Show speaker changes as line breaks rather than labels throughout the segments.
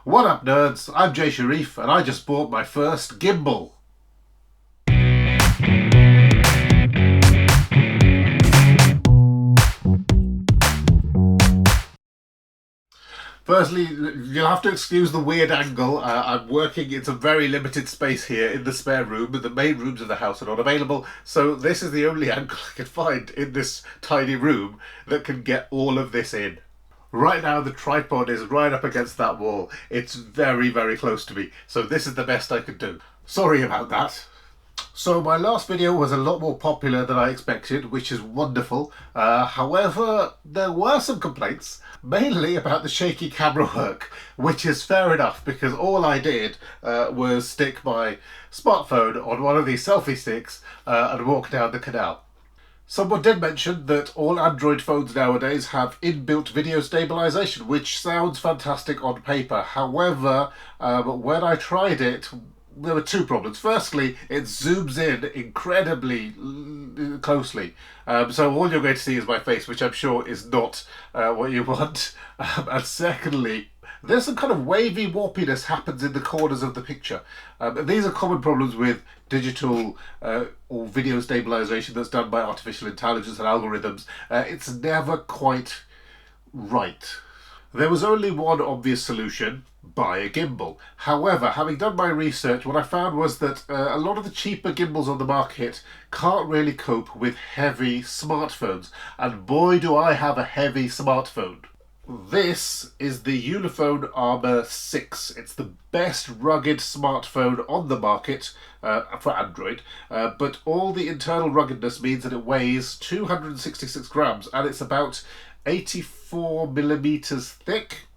What up nerds, I'm jayshareef and I just bought my first gimbal. Firstly, you'll have to excuse the weird angle. I'm working in some very limited space here in the spare room, and the main rooms of the house are not available, so this is the only angle I can find in this tiny room that can get all of this in. Right now the tripod is right up against that wall. It's very, very close to me, so this is the best I could do. Sorry about that. So my last video was a lot more popular than I expected, which is wonderful. However, there were some complaints, mainly about the shaky camera work, which is fair enough because all I did was stick my smartphone on one of these selfie sticks and walk down the canal. Someone did mention that all Android phones nowadays have inbuilt video stabilization, which sounds fantastic on paper. However, when I tried it, there were two problems. Firstly, it zooms in incredibly closely. So all you're going to see is my face, which I'm sure is not what you want. And secondly, there's some kind of wavy warpiness happens in the corners of the picture. These are common problems with digital or video stabilization that's done by artificial intelligence and algorithms. It's never quite right. There was only one obvious solution: buy a gimbal. However, having done my research, what I found was that a lot of the cheaper gimbals on the market can't really cope with heavy smartphones. And boy do I have a heavy smartphone. This is the Ulefone Armor 6. It's the best rugged smartphone on the market for Android, but all the internal ruggedness means that it weighs 266 grams and it's about 84 millimeters thick.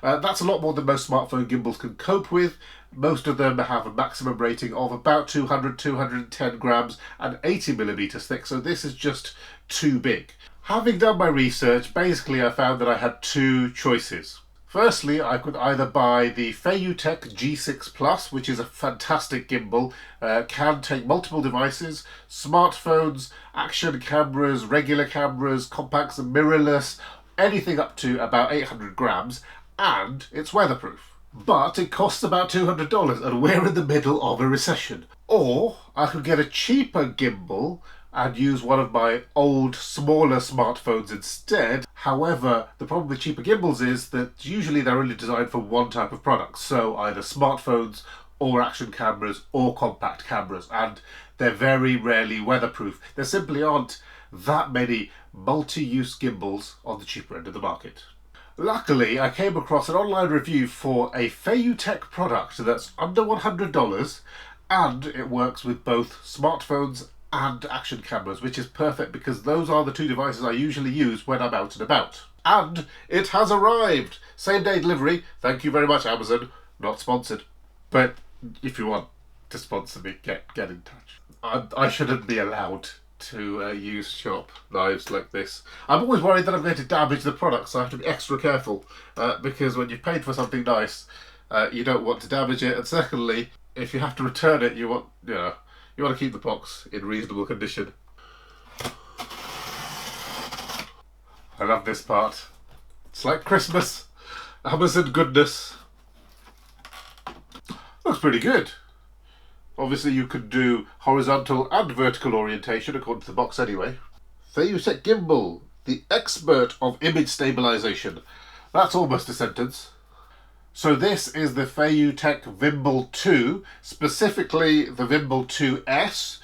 That's a lot more than most smartphone gimbals can cope with. Most of them have a maximum rating of about 210 grams and 80 millimeters thick, so this is just too big. Having done my research, basically I found that I had two choices. Firstly, I could either buy the FeiyuTech G6 Plus, which is a fantastic gimbal, can take multiple devices, smartphones, action cameras, regular cameras, compacts and mirrorless, anything up to about 800 grams, and it's weatherproof. But it costs about $200 and we're in the middle of a recession. Or I could get a cheaper gimbal and use one of my old, smaller smartphones instead. However, the problem with cheaper gimbals is that usually they're only designed for one type of product, so either smartphones or action cameras or compact cameras, and they're very rarely weatherproof. There simply aren't that many multi-use gimbals on the cheaper end of the market. Luckily, I came across an online review for a FeiyuTech product that's under $100 and it works with both smartphones and action cameras, which is perfect because those are the two devices I usually use when I'm out and about. And it has arrived! Same day delivery. Thank you very much, Amazon. Not sponsored. But if you want to sponsor me, get in touch. I shouldn't be allowed to use sharp knives like this. I'm always worried that I'm going to damage the product, so I have to be extra careful because when you've paid for something nice, you don't want to damage it. And secondly, if you have to return it, you want to keep the box in reasonable condition. I love this part. It's like Christmas. Amazon goodness. Looks pretty good. Obviously you could do horizontal and vertical orientation according to the box anyway. FeiyuTech Gimbal, the expert of image stabilization. That's almost a sentence. So this is the FeiyuTech Vimble 2, specifically the Vimble 2S,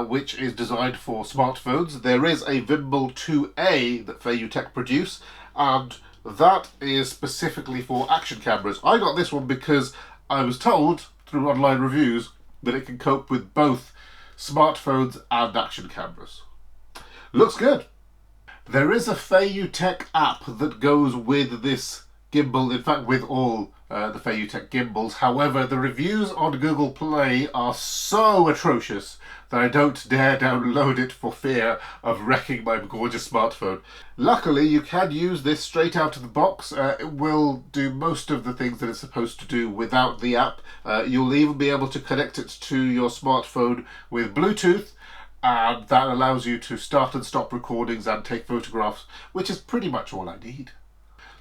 which is designed for smartphones. There is a Vimble 2A that FeiyuTech produce, and that is specifically for action cameras. I got this one because I was told through online reviews that it can cope with both smartphones and action cameras. Looks good. There is a FeiyuTech app that goes with this gimbal, in fact with all the FeiyuTech gimbals. However, the reviews on Google Play are so atrocious that I don't dare download it for fear of wrecking my gorgeous smartphone. Luckily, you can use this straight out of the box. It will do most of the things that it's supposed to do without the app. You'll even be able to connect it to your smartphone with Bluetooth, and that allows you to start and stop recordings and take photographs, which is pretty much all I need.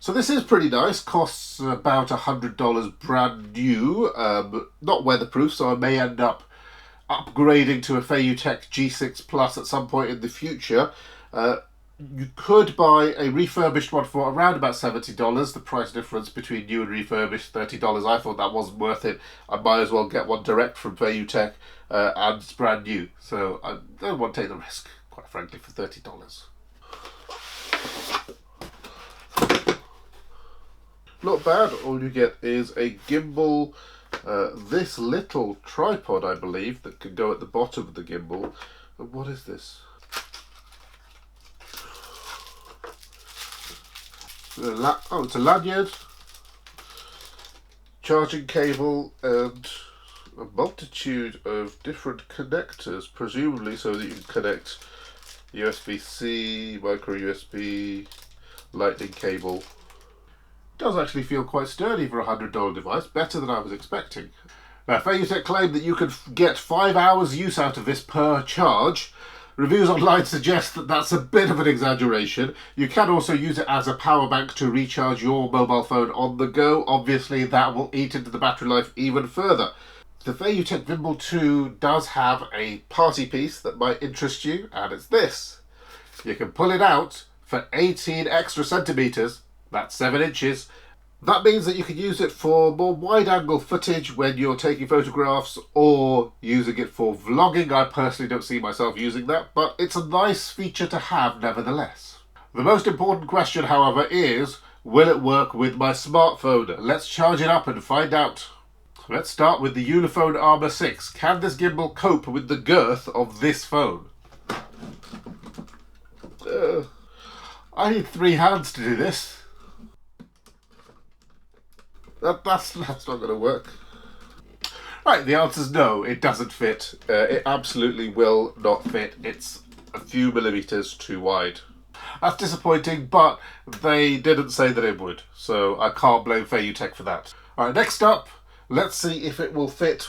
So this is pretty nice, costs about $100 brand new, not weatherproof, so I may end up upgrading to a FeiyuTech G6 Plus at some point in the future. You could buy a refurbished one for around about $70. The price difference between new and refurbished, $30. I thought that wasn't worth it. I might as well get one direct from FeiyuTech, and it's brand new. So I don't want to take the risk, quite frankly, for $30. Not bad. All you get is a gimbal, this little tripod, I believe, that can go at the bottom of the gimbal. And what is this? Oh, it's a lanyard, charging cable, and a multitude of different connectors, presumably so that you can connect USB-C, micro USB, lightning cable. Does actually feel quite sturdy for a $100 device, better than I was expecting. Now, FeiyuTech claimed that you could get 5 hours use out of this per charge. Reviews online suggest that that's a bit of an exaggeration. You can also use it as a power bank to recharge your mobile phone on the go. Obviously, that will eat into the battery life even further. The FeiyuTech Vimble 2 does have a party piece that might interest you, and it's this. You can pull it out for 18 extra centimetres. That's 7 inches. That means that you can use it for more wide-angle footage when you're taking photographs or using it for vlogging. I personally don't see myself using that, but it's a nice feature to have nevertheless. The most important question, however, is, will it work with my smartphone? Let's charge it up and find out. Let's start with the Ulefone Armor 6. Can this gimbal cope with the girth of this phone? I need 3 hands to do this. That's not going to work. Right, the answer's no, it doesn't fit. It absolutely will not fit. It's a few millimetres too wide. That's disappointing, but they didn't say that it would, so I can't blame FeiyuTech for that. Alright, next up, let's see if it will fit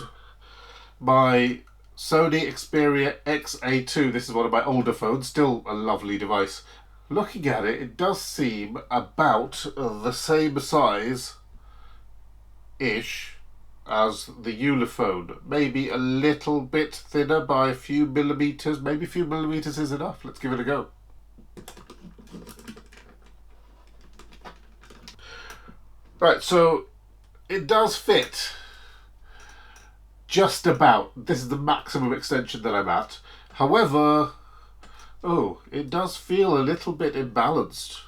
my Sony Xperia XA2. This is one of my older phones, still a lovely device. Looking at it, it does seem about the same size ish as the Ulefone, maybe a little bit thinner by a few millimetres. Maybe a few millimetres is enough. Let's give it a go. Right, so it does fit just about. This is the maximum extension that I'm at. However, it does feel a little bit imbalanced.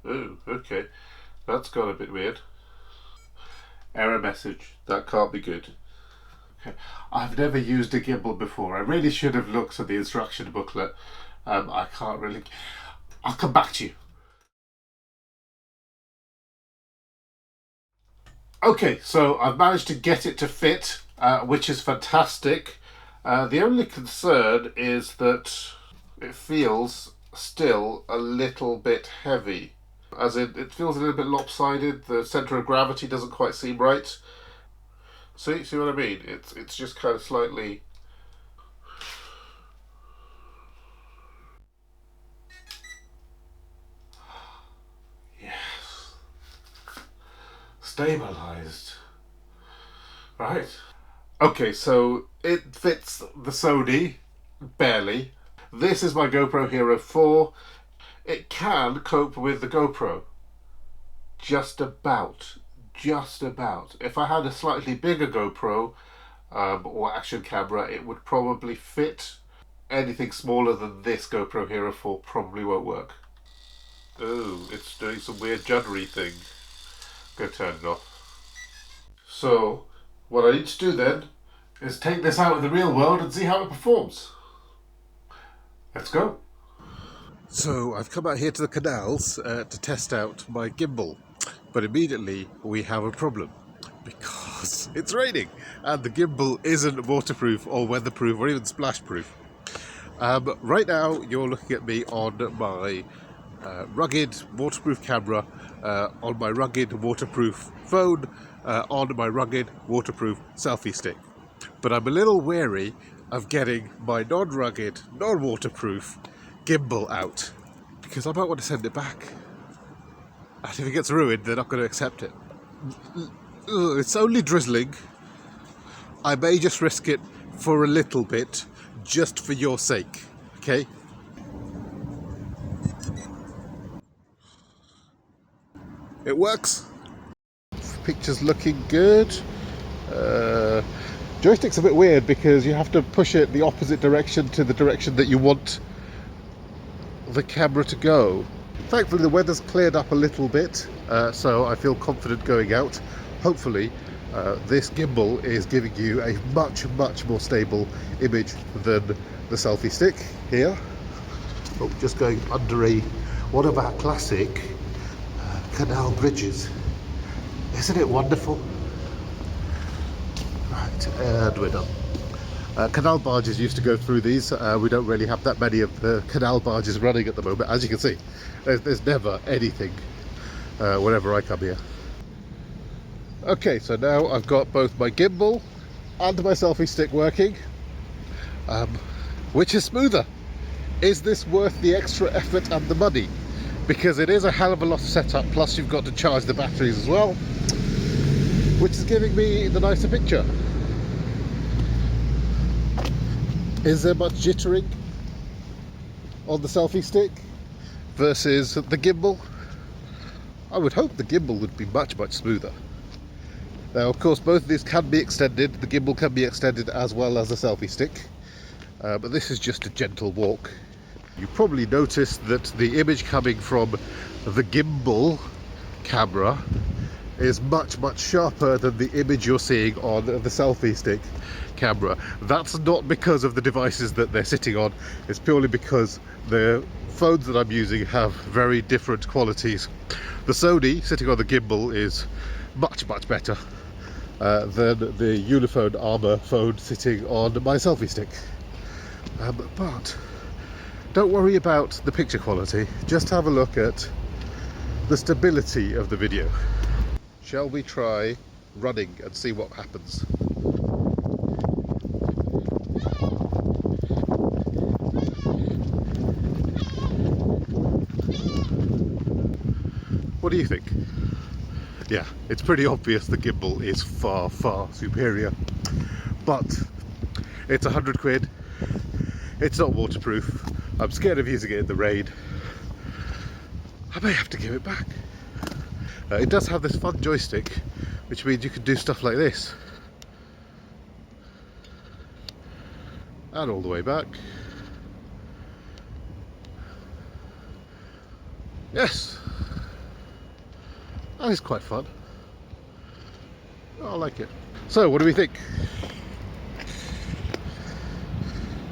Oh, okay. That's got a bit weird. Error message. That can't be good. Okay. I've never used a gimbal before. I really should have looked at the instruction booklet. I can't really... I'll come back to you. Okay, so I've managed to get it to fit, which is fantastic. The only concern is that it feels still a little bit heavy. As in, it feels a little bit lopsided. The centre of gravity doesn't quite seem right. See what I mean? It's just kind of slightly... Yes. Stabilised. Right. Okay, so it fits the Sony, barely. This is my GoPro Hero 4. It can cope with the GoPro. Just about. If I had a slightly bigger GoPro or action camera, it would probably fit. Anything smaller than this GoPro Hero 4 probably won't work. Oh, it's doing some weird juddery thing. Go turn it off. So, what I need to do then is take this out in the real world and see how it performs. Let's go. So I've come out here to the canals to test out my gimbal, but immediately we have a problem because it's raining and the gimbal isn't waterproof or weatherproof or even splashproof. Right now you're looking at me on my rugged waterproof camera, on my rugged waterproof phone, on my rugged waterproof selfie stick. But I'm a little wary of getting my non-rugged, non-waterproof gimbal out, because I might want to send it back. And if it gets ruined, they're not going to accept it. It's only drizzling. I may just risk it for a little bit, just for your sake, okay? It works. Picture's looking good. Joystick's a bit weird because you have to push it the opposite direction to the direction that you want the camera to go. Thankfully the weather's cleared up a little bit, so I feel confident going out. Hopefully this gimbal is giving you a much more stable image than the Selfie Stick here. Oh, just going under one of our classic canal bridges. Isn't it wonderful? Right, and we're done. Canal barges used to go through these. We don't really have that many of the canal barges running at the moment. As you can see, there's never anything whenever I come here. Okay, so now I've got both my gimbal and my selfie stick working. Which is smoother? Is this worth the extra effort and the money? Because it is a hell of a lot of setup, plus you've got to charge the batteries as well, which is giving me the nicer picture. Is there much jittering on the selfie stick versus the gimbal? I would hope the gimbal would be much smoother. Now, of course, both of these can be extended. The gimbal can be extended as well as the selfie stick, but this is just a gentle walk. You probably noticed that the image coming from the gimbal camera is much sharper than the image you're seeing on the selfie stick camera. That's not because of the devices that they're sitting on, it's purely because the phones that I'm using have very different qualities. The Sony sitting on the gimbal is much better than the Unifone Armor phone sitting on my selfie stick. But don't worry about the picture quality, just have a look at the stability of the video. Shall we try running and see what happens? What do you think? Yeah, it's pretty obvious the gimbal is far superior, but it's 100 quid. It's not waterproof. I'm scared of using it in the rain. I may have to give it back. It does have this fun joystick, which means you can do stuff like this. And all the way back. Yes! That is quite fun. I like it. So, what do we think?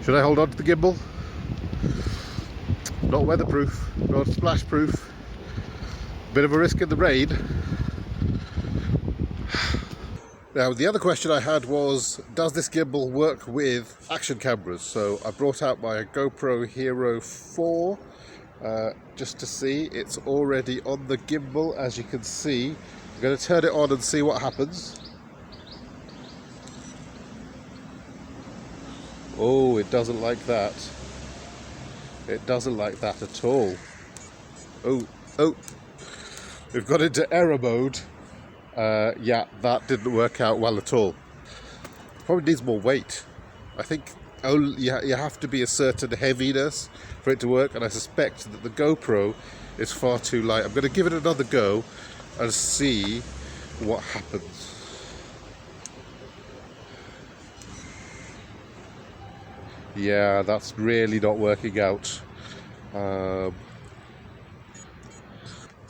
Should I hold on to the gimbal? Not weatherproof, not splash proof. Bit of a risk in the rain. Now, the other question I had was, does this gimbal work with action cameras? So I brought out my GoPro Hero 4 just to see. It's already on the gimbal, as you can see. I'm going to turn it on and see what happens. Oh, it doesn't like that. It doesn't like that at all. Oh. We've got into error mode. Yeah, that didn't work out well at all. Probably needs more weight. I think you have to be a certain heaviness for it to work, and I suspect that the GoPro is far too light. I'm going to give it another go and see what happens. Yeah, that's really not working out. So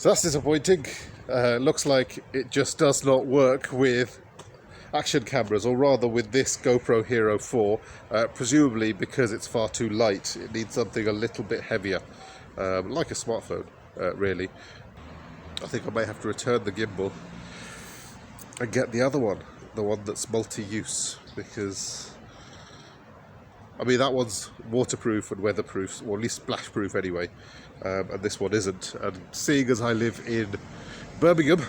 that's disappointing. Looks like it just does not work with action cameras, or rather with this GoPro Hero 4, presumably because it's far too light. It needs something a little bit heavier, like a smartphone, really. I think I may have to return the gimbal and get the other one, the one that's multi-use, because I mean, that one's waterproof and weatherproof, or at least splash-proof anyway, and this one isn't. And seeing as I live in Birmingham,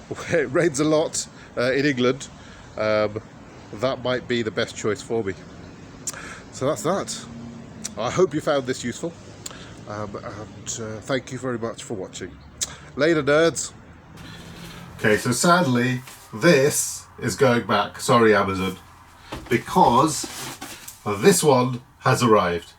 where it rains a lot in England, that might be the best choice for me.
So that's that. I hope you found this useful, and thank you very much for watching. Later, nerds.
Okay, so sadly, this is going back. Sorry, Amazon. Because this one has arrived.